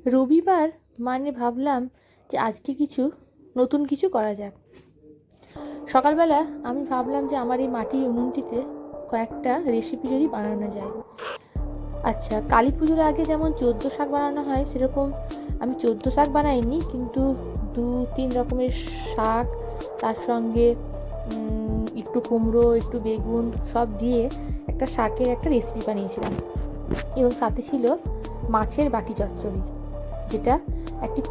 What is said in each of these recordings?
রবিবার মানে ভাবলাম যে আজকে কিছু নতুন কিছু করা যাক। সকালবেলা আমি ভাবলাম যে আমার এই মাটির উনুনটিতে কয়েকটা রেসিপি যদি বানানো যায়। আচ্ছা, কালী পুজোর আগে যেমন 14 শাক বানানো হয়, সেরকম আমি 14 শাক বানাইনি, কিন্তু 2-3 রকমের শাক, তার সঙ্গে একটু কুমড়ো, একটু বেগুন সব দিয়ে একটা শাকের একটা রেসিপি বানিয়েছিলাম। এবং সাথে ছিল মাছের বাটি চচ্চড়ি, যেটা একটি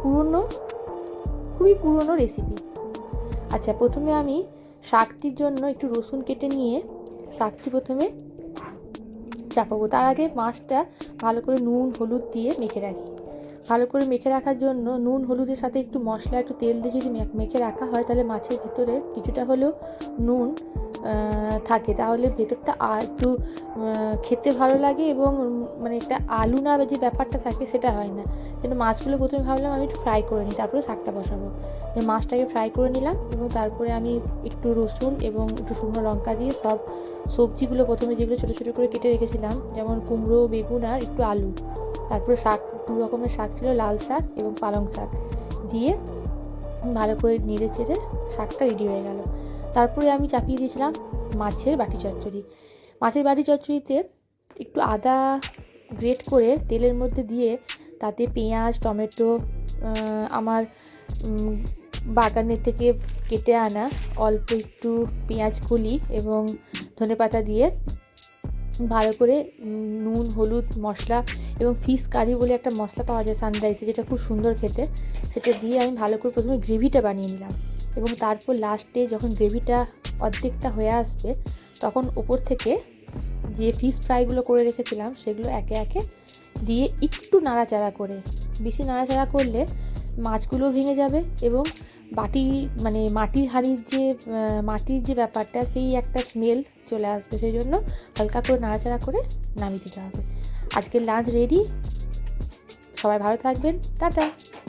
খুবই পুরনো রেসিপি। আচ্ছা, প্রথমে আমি শাকটির জন্য একটু রসুন কেটে নিয়ে শাকটি প্রথমে চাপাবো। তার আগে মাছটা ভালো করে নুন হলুদ দিয়ে মেখে রাখি। ভালো করে মেখে রাখার জন্য নুন হলুদের সাথে একটু মশলা, একটু তেল দিয়ে যদি মেখে রাখা হয়, তাহলে মাছের ভেতরে কিছুটা হলেও নুন থাকে, তাহলে ভেতরটা একটু খেতে ভালো লাগে এবং মানে একটা আলু না যে ব্যাপারটা থাকে সেটা হয় না। যেন মাছগুলো প্রথমে ভাবলাম আমি একটু ফ্রাই করে নিই, তারপরে শাকটা বসাবো। মাছটাকে ফ্রাই করে নিলাম এবং তারপরে আমি একটু রসুন এবং একটু শুকনো লঙ্কা দিয়ে সব সবজিগুলো প্রথমে যেগুলো ছোটো ছোটো করে কেটে রেখেছিলাম, যেমন কুমড়ো, বেগুন আর একটু আলু, তারপরে শাক, 2 রকমের শাক ছিল, লাল শাক এবং পালং শাক, দিয়ে ভালো করে নেড়ে চেড়ে শাকটা রেডি হয়ে গেল। তারপরে আমি চাপিয়ে দিয়েছিলাম মাছের বাটি চচ্চড়ি। মাছের বাটি চচ্চড়িতে একটু আদা গ্রেট করে তেলের মধ্যে দিয়ে, তাতে পেঁয়াজ, টমেটো, আমার বাগানের থেকে কেটে আনা অল্প একটু পেঁয়াজ কলি এবং ধনেপাতা দিয়ে ভালো করে নুন হলুদ মশলা এবং ফিশ কারি বলে একটা মশলা পাওয়া যায় সানরাইসে, যেটা খুব সুন্দর খেতে, সেটা দিয়ে আমি ভালো করে প্রথমে গ্রেভিটা বানিয়ে নিলাম। এবং তারপর লাস্টে যখন গ্রেভিটা অর্ধেকটা হয়ে আসবে, তখন ওপর থেকে যে ফিশ ফ্রাইগুলো করে রেখেছিলাম সেগুলো একে একে দিয়ে একটু নাড়াচাড়া করে, বেশি নাড়াচাড়া করলে মাছগুলো ভেঙে যাবে এবং মাটির যে ব্যাপারটা, সেই একটা স্মেল চলে আসবে, সেই জন্য হালকা করে নাড়াচাড়া করে নামিয়ে দিতে হবে। আজকের লাঞ্চ রেডি। সবাই ভালো থাকবেন, টাটা।